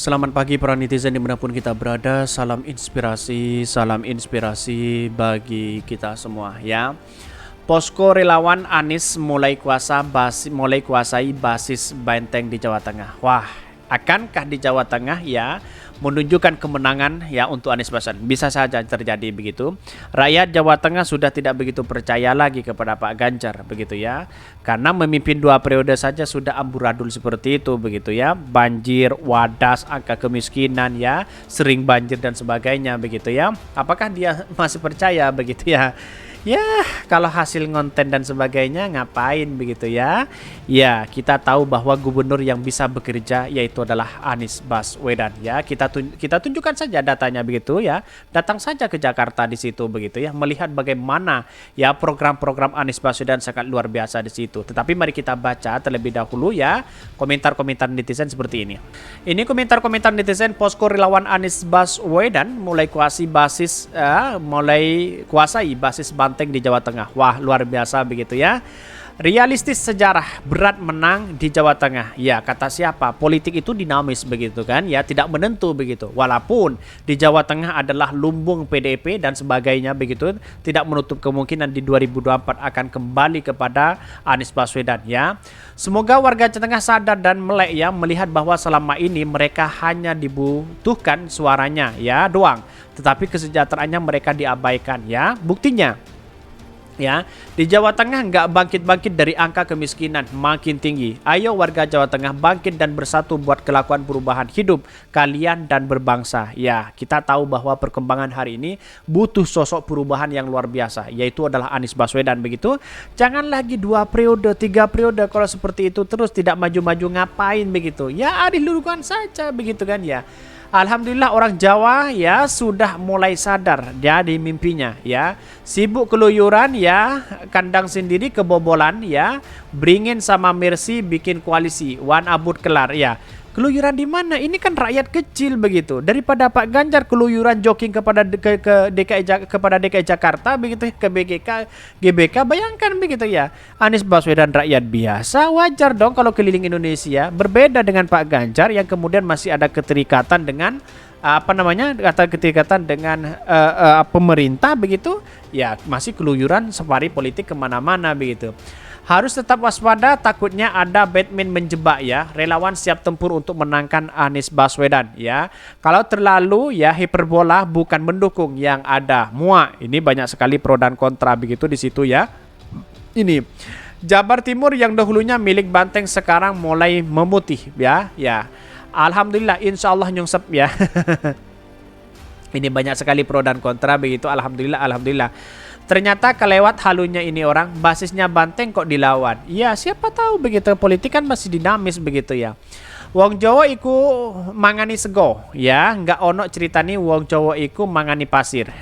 Selamat pagi para netizen dimanapun kita berada. Salam inspirasi bagi kita semua ya. Posko relawan Anies mulai kuasai basis benteng di Jawa Tengah. Wah, akankah di Jawa Tengah ya menunjukkan kemenangan ya untuk Anies Baswedan? Bisa saja terjadi begitu. Rakyat Jawa Tengah sudah tidak begitu percaya lagi kepada Pak Ganjar begitu ya. Karena memimpin 2 periode saja sudah amburadul seperti itu begitu ya. Banjir, wadas, angka kemiskinan ya, sering banjir dan sebagainya begitu ya. Apakah dia masih percaya begitu ya? Ya, kalau hasil konten dan sebagainya ngapain begitu ya? Ya, kita tahu bahwa gubernur yang bisa bekerja yaitu adalah Anies Baswedan ya. Kita tunjukkan saja datanya begitu ya. Datang saja ke Jakarta di situ begitu ya, melihat bagaimana ya program-program Anies Baswedan sangat luar biasa di situ. Tetapi mari kita baca terlebih dahulu ya komentar-komentar netizen seperti ini. Ini komentar-komentar netizen. Posko relawan Anies Baswedan mulai kuasai basis Banteng di Jawa Tengah. Wah, luar biasa begitu ya. Realistis sejarah, berat menang di Jawa Tengah. Ya, kata siapa? Politik itu dinamis begitu kan ya, tidak menentu begitu. Walaupun di Jawa Tengah adalah lumbung PDIP dan sebagainya begitu, tidak menutup kemungkinan di 2024 akan kembali kepada Anies Baswedan ya. Semoga warga Jawa Tengah sadar dan melek ya, melihat bahwa selama ini mereka hanya dibutuhkan suaranya ya doang, tetapi kesejahteraannya mereka diabaikan ya. Buktinya ya, di Jawa Tengah nggak bangkit-bangkit dari angka kemiskinan makin tinggi. Ayo warga Jawa Tengah bangkit dan bersatu buat kelakuan perubahan hidup kalian dan berbangsa. Ya, kita tahu bahwa perkembangan hari ini butuh sosok perubahan yang luar biasa, yaitu adalah Anies Baswedan begitu. Jangan lagi 2 periode, 3 periode, kalau seperti itu terus tidak maju-maju ngapain begitu. Ya, diluruhkan saja begitu kan ya. Alhamdulillah orang Jawa ya sudah mulai sadar ya di mimpinya ya. Sibuk keluyuran ya, kandang sendiri kebobolan ya. Beringin sama Mercy bikin koalisi, Wan Abud kelar ya. Keluyuran di mana? Ini kan rakyat kecil begitu. Daripada Pak Ganjar keluyuran jogging kepada DKI Jakarta begitu, ke GBK, bayangkan begitu ya. Anies Baswedan rakyat biasa, wajar dong kalau keliling Indonesia. Berbeda dengan Pak Ganjar yang kemudian masih ada keterikatan dengan keterikatan dengan pemerintah begitu. Ya, masih keluyuran safari politik kemana-mana begitu. Harus tetap waspada, takutnya ada Batman menjebak ya. Relawan siap tempur untuk menangkan Anies Baswedan ya. Kalau terlalu ya hiperbola, bukan mendukung yang ada muak. Ini banyak sekali pro dan kontra begitu di situ ya. Ini Jabar Timur yang dahulunya milik Banteng sekarang mulai memutih ya. Ya, alhamdulillah, insya Allah nyungsep ya. Ini banyak sekali pro dan kontra begitu. Alhamdulillah. Ternyata kelewat halunya ini orang, basisnya Banteng kok dilawan. Ya, siapa tahu begitu, politik kan masih dinamis begitu ya. Wong Jawa iku mangani sego ya, nggak ono ceritani wong Jawa iku mangani pasir.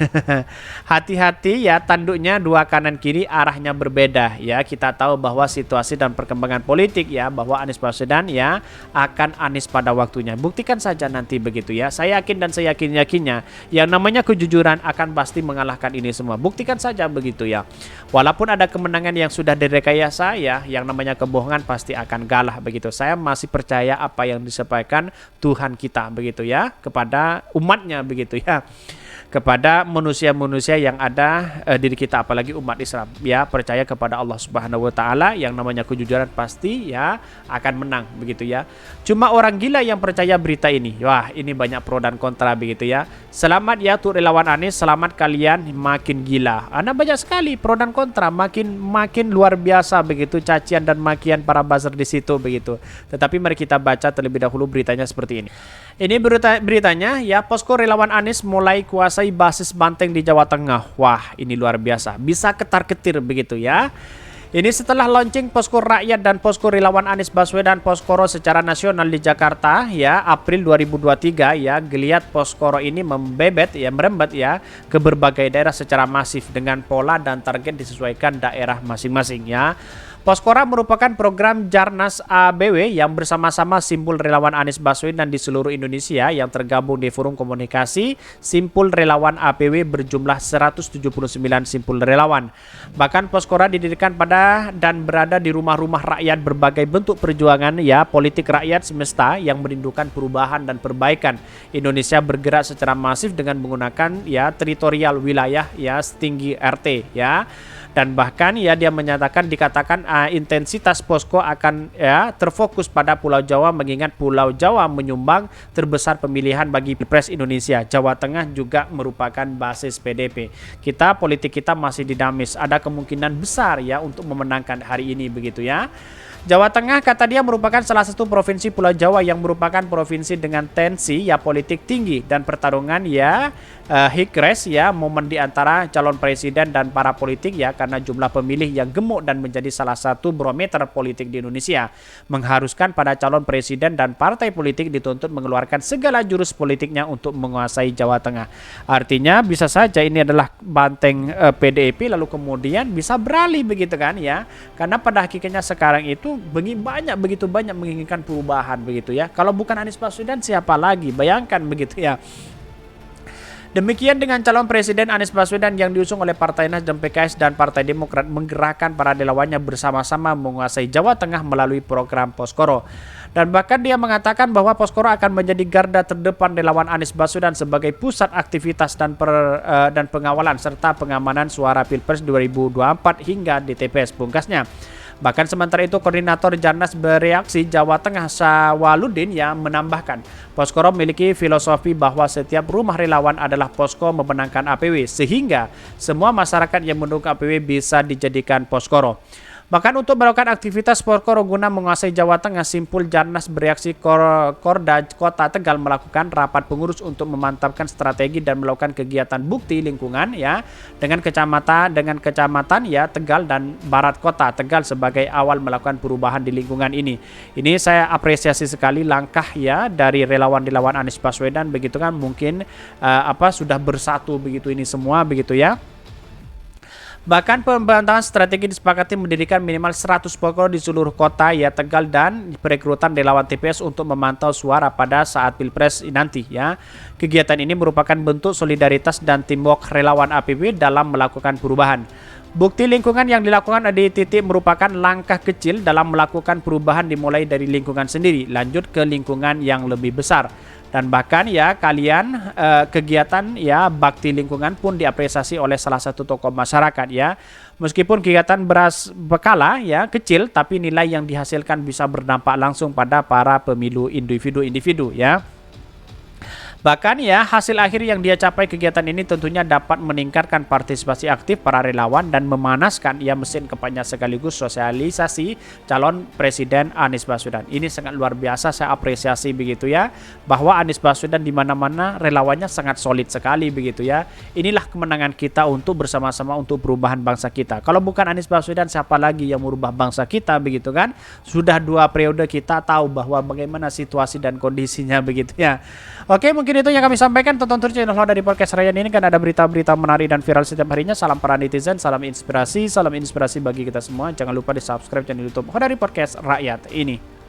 Hati-hati ya, tanduknya 2 kanan kiri arahnya berbeda ya. Kita tahu bahwa situasi dan perkembangan politik ya, bahwa Anies Baswedan ya akan Anies pada waktunya. Buktikan saja nanti begitu ya. Saya yakin dan saya yakinnya yang namanya kejujuran akan pasti mengalahkan ini semua. Buktikan saja begitu ya. Walaupun ada kemenangan yang sudah direkayasa ya, yang namanya kebohongan pasti akan galah begitu. Saya masih percaya apa yang disampaikan Tuhan kita begitu ya kepada umatnya begitu ya, kepada manusia-manusia yang ada diri kita, apalagi umat Islam ya, percaya kepada Allah Subhanahu wa taala, yang namanya kejujuran pasti ya akan menang begitu ya. Cuma orang gila yang percaya berita ini. Wah, ini banyak pro dan kontra begitu ya. Selamat ya untuk relawan Anies, selamat kalian makin gila. Anda banyak sekali pro dan kontra, makin luar biasa begitu cacian dan makian para buzzer di situ begitu. Tetapi mari kita baca terlebih dahulu beritanya seperti ini. Ini beritanya ya, posko relawan Anies mulai kuasai basis Banteng di Jawa Tengah. Wah, ini luar biasa. Bisa ketar-ketir begitu ya. Ini setelah launching posko rakyat dan posko relawan Anies Baswedan Poskoro secara nasional di Jakarta ya, April 2023 ya, geliat Poskoro ini merembet ya ke berbagai daerah secara masif dengan pola dan target disesuaikan daerah masing-masing ya. Poskora merupakan program Jarnas ABW yang bersama-sama simpul relawan Anies Baswedan di seluruh Indonesia yang tergabung di forum komunikasi simpul relawan ABW berjumlah 179 simpul relawan. Bahkan Poskora didirikan pada dan berada di rumah-rumah rakyat berbagai bentuk perjuangan ya politik rakyat semesta yang merindukan perubahan dan perbaikan. Indonesia bergerak secara masif dengan menggunakan ya teritorial wilayah ya setinggi RT ya. Dan bahkan ya dia menyatakan dikatakan intensitas posko akan ya terfokus pada Pulau Jawa mengingat Pulau Jawa menyumbang terbesar pemilihan bagi Pilpres Indonesia. Jawa Tengah juga merupakan basis PDP. Politik kita masih dinamis. Ada kemungkinan besar ya untuk memenangkan hari ini begitu ya. Jawa Tengah kata dia merupakan salah satu provinsi Pulau Jawa yang merupakan provinsi dengan tensi ya politik tinggi dan pertarungan ya high race ya momen di antara calon presiden dan para politik ya karena jumlah pemilih yang gemuk dan menjadi salah satu barometer politik di Indonesia mengharuskan pada calon presiden dan partai politik dituntut mengeluarkan segala jurus politiknya untuk menguasai Jawa Tengah. Artinya bisa saja ini adalah banteng PDIP lalu kemudian bisa beralih begitu kan ya karena pada hakikatnya sekarang itu begitu banyak menginginkan perubahan begitu ya. Kalau bukan Anies Baswedan siapa lagi? Bayangkan begitu ya. Demikian dengan calon presiden Anies Baswedan yang diusung oleh Partai Nasdem, PKS dan Partai Demokrat menggerakkan para relawannya bersama-sama menguasai Jawa Tengah melalui program Poskoro. Dan bahkan dia mengatakan bahwa Poskoro akan menjadi garda terdepan relawan Anies Baswedan sebagai pusat aktivitas dan pengawalan serta pengamanan suara Pilpres 2024 hingga di TPS pungkasnya. Bahkan sementara itu koordinator Jarnas Bereaksi Jawa Tengah Sawaludin yang menambahkan Poskoro memiliki filosofi bahwa setiap rumah relawan adalah posko memenangkan APW sehingga semua masyarakat yang mendukung APW bisa dijadikan Poskoro. Bahkan untuk melakukan aktivitas Poskoro guna menguasai Jawa Tengah, simpul Jarnas Bereaksi Korda Kota Tegal melakukan rapat pengurus untuk memantapkan strategi dan melakukan kegiatan bukti lingkungan ya dengan kecamatan ya Tegal dan Barat Kota Tegal sebagai awal melakukan perubahan di lingkungan ini. Ini saya apresiasi sekali langkah ya dari relawan-relawan Anies Baswedan begitu kan mungkin sudah bersatu begitu ini semua begitu ya. Bahkan pembentangan strategi disepakati mendirikan minimal 100 posko di seluruh kota ya Tegal dan perekrutan relawan TPS untuk memantau suara pada saat Pilpres nanti ya. Kegiatan ini merupakan bentuk solidaritas dan teamwork relawan APW dalam melakukan perubahan. Bukti lingkungan yang dilakukan di titik merupakan langkah kecil dalam melakukan perubahan dimulai dari lingkungan sendiri, lanjut ke lingkungan yang lebih besar. Dan bahkan ya kegiatan ya bakti lingkungan pun diapresiasi oleh salah satu tokoh masyarakat ya. Meskipun kegiatan berskala ya kecil tapi nilai yang dihasilkan bisa berdampak langsung pada para pemilu individu ya. Bahkan ya hasil akhir yang dia capai kegiatan ini tentunya dapat meningkatkan partisipasi aktif para relawan dan memanaskan ya mesin kampanye sekaligus sosialisasi calon presiden Anies Baswedan. Ini sangat luar biasa, saya apresiasi begitu ya bahwa Anies Baswedan di mana-mana relawannya sangat solid sekali begitu ya. Inilah kemenangan kita untuk bersama-sama untuk perubahan bangsa kita. Kalau bukan Anies Baswedan siapa lagi yang merubah bangsa kita begitu kan? Sudah 2 periode kita tahu bahwa bagaimana situasi dan kondisinya begitu ya. Oke, mungkin itu yang kami sampaikan. Tonton terus channel dari Podcast Rakyat ini kan ada berita-berita menarik dan viral setiap harinya. Salam para netizen, salam inspirasi bagi kita semua. Jangan lupa di subscribe channel YouTube dari Podcast Rakyat ini.